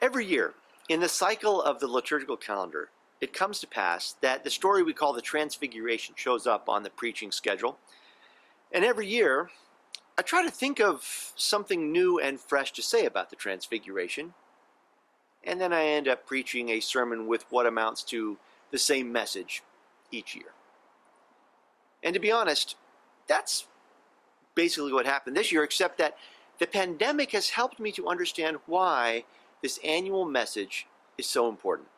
Every year, in the cycle of the liturgical calendar, it comes to pass that the story we call the Transfiguration shows up on the preaching schedule. And every year, I try to think of something new and fresh to say about the Transfiguration, and then I end up preaching a sermon with what amounts to the same message each year. And to be honest, that's basically what happened this year, except that the pandemic has helped me to understand why this annual message is so important.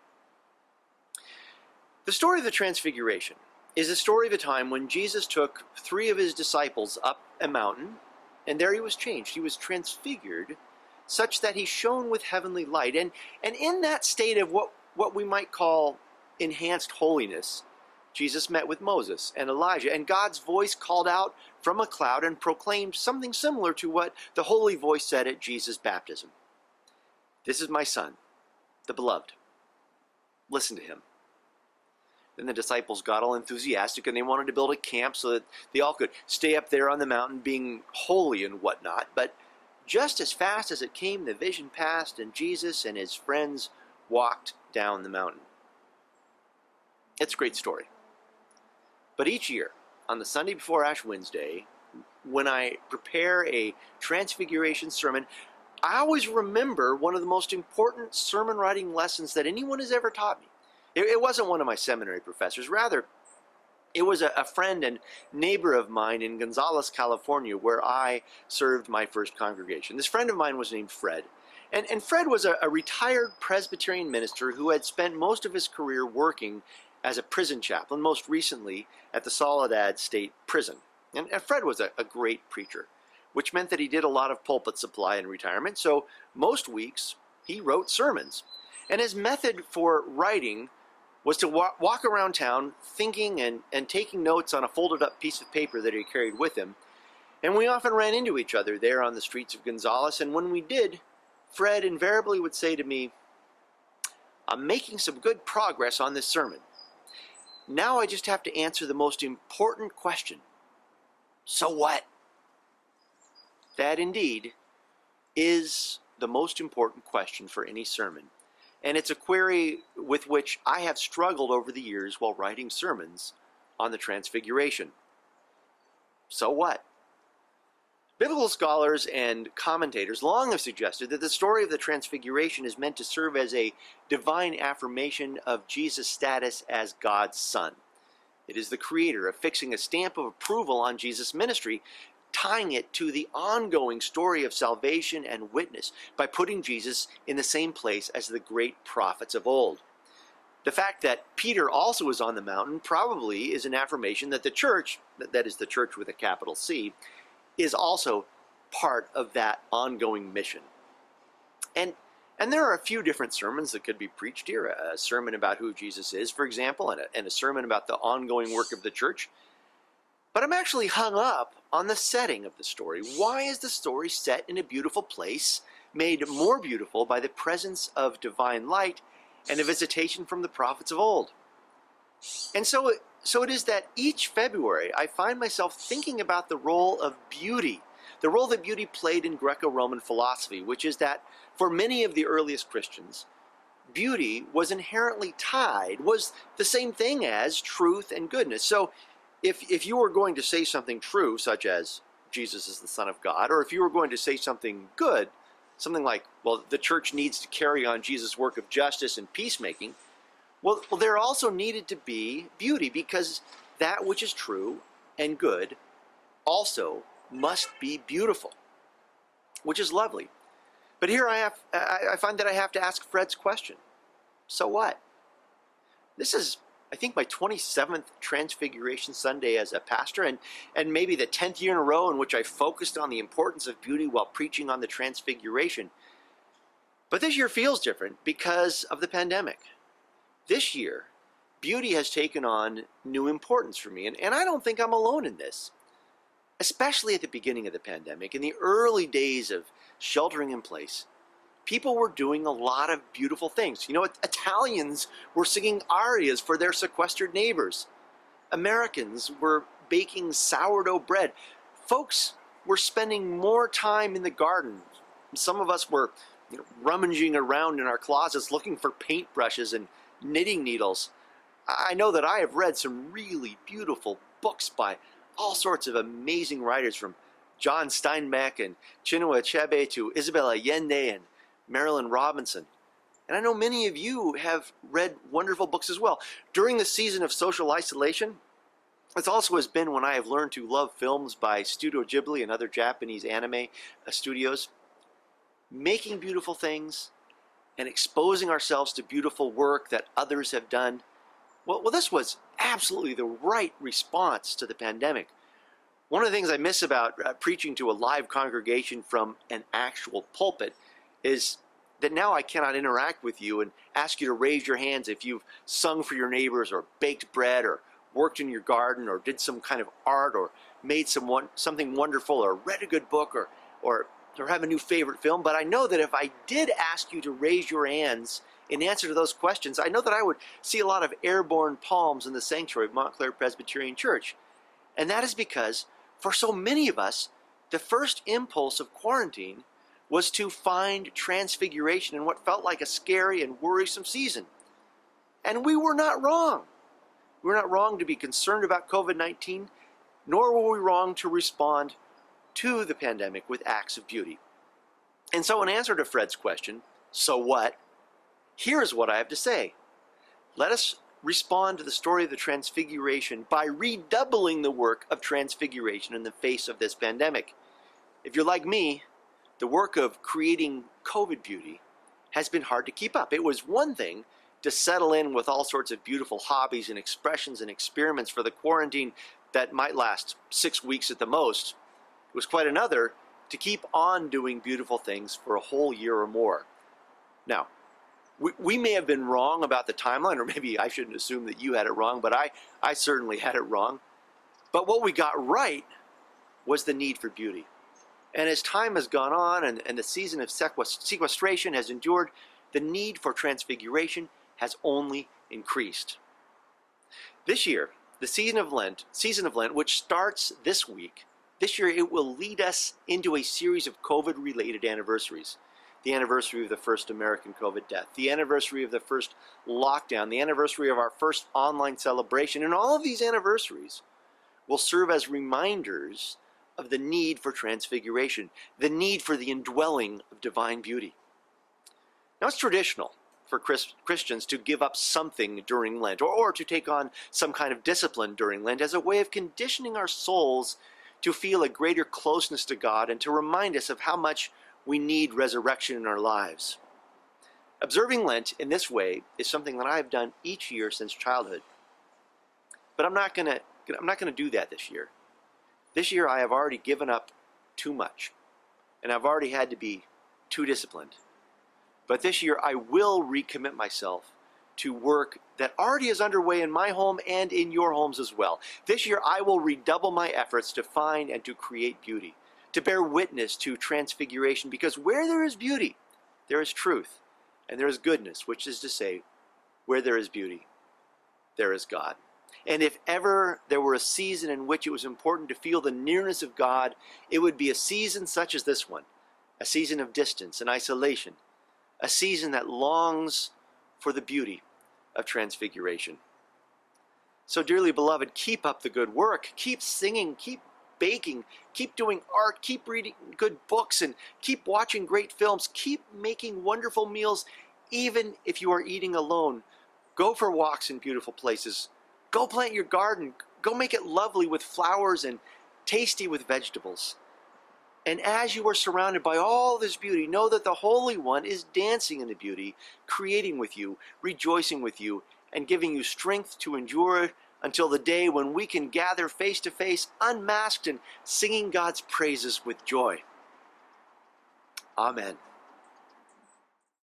The story of the Transfiguration is a story of a time when Jesus took 3 of his disciples up a mountain, and there he was changed. He was transfigured such that he shone with heavenly light. And in that state of what we might call enhanced holiness, Jesus met with Moses and Elijah, and God's voice called out from a cloud and proclaimed something similar to what the holy voice said at Jesus' baptism. "This is my son, the beloved. Listen to him." Then the disciples got all enthusiastic and they wanted to build a camp so that they all could stay up there on the mountain being holy and whatnot. But just as fast as it came, the vision passed and Jesus and his friends walked down the mountain. It's a great story. But each year, on the Sunday before Ash Wednesday, when I prepare a Transfiguration sermon, I always remember one of the most important sermon writing lessons that anyone has ever taught me. It wasn't one of my seminary professors. Rather, it was a friend and neighbor of mine in Gonzales, California, where I served my first congregation. This friend of mine was named Fred. And Fred was a retired Presbyterian minister who had spent most of his career working as a prison chaplain, most recently at the Soledad State Prison. And Fred was a great preacher, which meant that he did a lot of pulpit supply in retirement. So most weeks he wrote sermons. And his method for writing was to walk around town thinking and taking notes on a folded up piece of paper that he carried with him. And we often ran into each other there on the streets of Gonzales. And when we did, Fred invariably would say to me, "I'm making some good progress on this sermon. Now I just have to answer the most important question. So what?" That indeed is the most important question for any sermon. And it's a query with which I have struggled over the years while writing sermons on the Transfiguration. So what? Biblical scholars and commentators long have suggested that the story of the Transfiguration is meant to serve as a divine affirmation of Jesus' status as God's Son. It is the Creator affixing a stamp of approval on Jesus' ministry, tying it to the ongoing story of salvation and witness by putting Jesus in the same place as the great prophets of old. The fact that Peter also is on the mountain probably is an affirmation that the church, that is the church with a capital C, is also part of that ongoing mission. And there are a few different sermons that could be preached here. A sermon about who Jesus is, for example, and a sermon about the ongoing work of the church. But I'm actually hung up on the setting of the story. Why is the story set in a beautiful place, made more beautiful by the presence of divine light and a visitation from the prophets of old? And so it is that each February I find myself thinking about the role of beauty, the role that beauty played in Greco-Roman philosophy, which is that for many of the earliest Christians, beauty was inherently tied, was the same thing as truth and goodness. So if you were going to say something true, such as Jesus is the Son of God, or if you were going to say something good, something like, well, the church needs to carry on Jesus' work of justice and peacemaking, well, there also needed to be beauty, because that which is true and good also must be beautiful, which is lovely. But here I find that I have to ask Fred's question. So what? This is, I think, my 27th Transfiguration Sunday as a pastor, and maybe the 10th year in a row in which I focused on the importance of beauty while preaching on the Transfiguration. But this year feels different because of the pandemic. This year, beauty has taken on new importance for me, and I don't think I'm alone in this. Especially at the beginning of the pandemic, in the early days of sheltering in place, people were doing a lot of beautiful things. You know, Italians were singing arias for their sequestered neighbors. Americans were baking sourdough bread. Folks were spending more time in the garden. Some of us were rummaging around in our closets looking for paintbrushes and knitting needles. I know that I have read some really beautiful books by all sorts of amazing writers, from John Steinbeck and Chinua Achebe to Isabel Allende and Marilyn Robinson. And I know many of you have read wonderful books as well. During the season of social isolation, it also has been when I have learned to love films by Studio Ghibli and other Japanese anime studios. Making beautiful things and exposing ourselves to beautiful work that others have done. Well, this was absolutely the right response to the pandemic. One of the things I miss about preaching to a live congregation from an actual pulpit is that now I cannot interact with you and ask you to raise your hands if you've sung for your neighbors or baked bread or worked in your garden or did some kind of art or made something wonderful or read a good book or have a new favorite film. But I know that if I did ask you to raise your hands in answer to those questions, I know that I would see a lot of airborne palms in the sanctuary of Montclair Presbyterian Church. And that is because for so many of us, the first impulse of quarantine was to find transfiguration in what felt like a scary and worrisome season. And we were not wrong. We were not wrong to be concerned about COVID-19, nor were we wrong to respond to the pandemic with acts of beauty. And so in answer to Fred's question, so what? Here's what I have to say. Let us respond to the story of the Transfiguration by redoubling the work of transfiguration in the face of this pandemic. If you're like me, the work of creating COVID beauty has been hard to keep up. It was one thing to settle in with all sorts of beautiful hobbies and expressions and experiments for the quarantine that might last 6 weeks at the most. It was quite another to keep on doing beautiful things for a whole year or more. Now, we may have been wrong about the timeline, or maybe I shouldn't assume that you had it wrong, but I certainly had it wrong. But what we got right was the need for beauty. And as time has gone on and the season of sequestration has endured, the need for transfiguration has only increased. This year, the season of Lent, which starts this week, this year it will lead us into a series of COVID-related anniversaries. The anniversary of the first American COVID death, the anniversary of the first lockdown, the anniversary of our first online celebration, and all of these anniversaries will serve as reminders of the need for transfiguration, the need for the indwelling of divine beauty. Now, it's traditional for Christians to give up something during Lent or to take on some kind of discipline during Lent as a way of conditioning our souls to feel a greater closeness to God and to remind us of how much we need resurrection in our lives. Observing Lent in this way is something that I've done each year since childhood. But I'm not going to do that this year. This year I have already given up too much, and I've already had to be too disciplined. But this year I will recommit myself to work that already is underway in my home and in your homes as well. This year I will redouble my efforts to find and to create beauty, to bear witness to transfiguration, because where there is beauty, there is truth, and there is goodness, which is to say, where there is beauty, there is God. And if ever there were a season in which it was important to feel the nearness of God, it would be a season such as this one, a season of distance and isolation, a season that longs for the beauty of transfiguration. So dearly beloved, keep up the good work, keep singing, keep baking, keep doing art, keep reading good books, and keep watching great films, keep making wonderful meals, even if you are eating alone. Go for walks in beautiful places. Go plant your garden. Go make it lovely with flowers and tasty with vegetables. And as you are surrounded by all this beauty, know that the Holy One is dancing in the beauty, creating with you, rejoicing with you, and giving you strength to endure it until the day when we can gather face to face, unmasked and singing God's praises with joy. Amen.